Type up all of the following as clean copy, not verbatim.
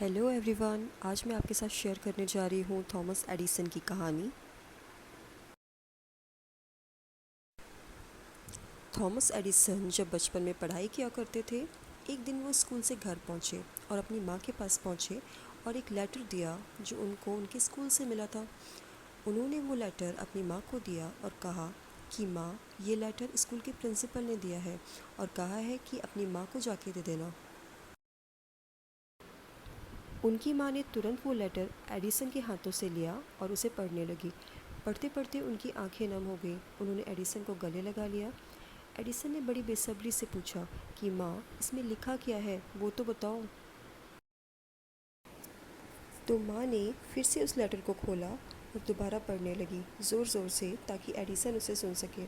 Hello everyone, आज मैं आपके साथ शेयर करने जा रही हूँ थॉमस एडिसन की कहानी। थॉमस एडिसन जब बचपन में पढ़ाई किया करते थे, एक दिन वो स्कूल से घर पहुँचे और अपनी माँ के पास पहुँचे और एक लेटर दिया जो उनको उनके स्कूल से मिला था। उन्होंने वो लेटर अपनी माँ को दिया और कहा कि माँ, ये लेटर स्कूल के प्रिंसिपल ने दिया है और कहा है कि अपनी माँ को जाके दे देना। उनकी माँ ने तुरंत वो लेटर एडिसन के हाथों से लिया और उसे पढ़ने लगी। पढ़ते पढ़ते उनकी आंखें नम हो गई। उन्होंने एडिसन को गले लगा लिया। एडिसन ने बड़ी बेसब्री से पूछा कि माँ, इसमें लिखा क्या है, वो तो बताओ। तो माँ ने फिर से उस लेटर को खोला और दोबारा पढ़ने लगी, ज़ोर ज़ोर से, ताकि एडिसन उसे सुन सके।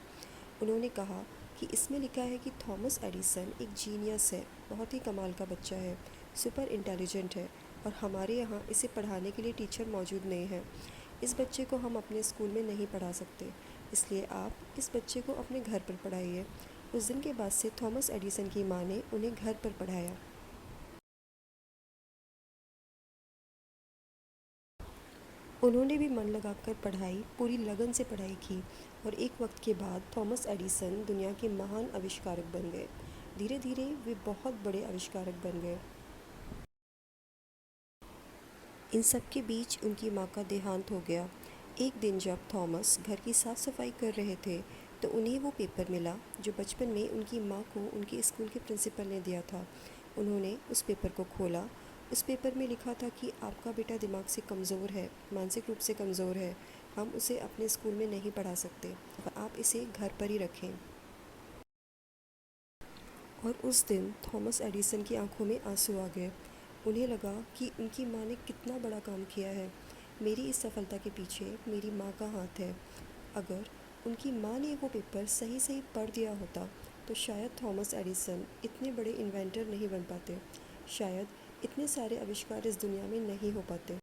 उन्होंने कहा कि इसमें लिखा है कि थॉमस एडिसन एक जीनियस है, बहुत ही कमाल का बच्चा है, सुपर इंटेलिजेंट है, और हमारे यहाँ इसे पढ़ाने के लिए टीचर मौजूद नहीं है। इस बच्चे को हम अपने स्कूल में नहीं पढ़ा सकते, इसलिए आप इस बच्चे को अपने घर पर पढ़ाइए। उस दिन के बाद से थॉमस एडिसन की माँ ने उन्हें घर पर पढ़ाया। उन्होंने भी मन लगाकर पढ़ाई, पूरी लगन से पढ़ाई की, और एक वक्त के बाद थॉमस एडिसन दुनिया के महान आविष्कारक बन गए। धीरे धीरे वे बहुत बड़े आविष्कारक बन गए। इन सब के बीच उनकी माँ का देहांत हो गया। एक दिन जब थॉमस घर की साफ़ सफाई कर रहे थे, तो उन्हें वो पेपर मिला जो बचपन में उनकी माँ को उनके स्कूल के प्रिंसिपल ने दिया था। उन्होंने उस पेपर को खोला। उस पेपर में लिखा था कि आपका बेटा दिमाग से कमज़ोर है, मानसिक रूप से कमज़ोर है, हम उसे अपने स्कूल में नहीं पढ़ा सकते, आप इसे घर पर ही रखें। और उस दिन थॉमस एडिसन की आंखों में आंसू आ गए। उन्हें लगा कि उनकी माँ ने कितना बड़ा काम किया है। मेरी इस सफलता के पीछे मेरी माँ का हाथ है। अगर उनकी माँ ने वो पेपर सही सही पढ़ दिया होता, तो शायद थॉमस एडिसन इतने बड़े इन्वेंटर नहीं बन पाते, शायद इतने सारे आविष्कार इस दुनिया में नहीं हो पाते।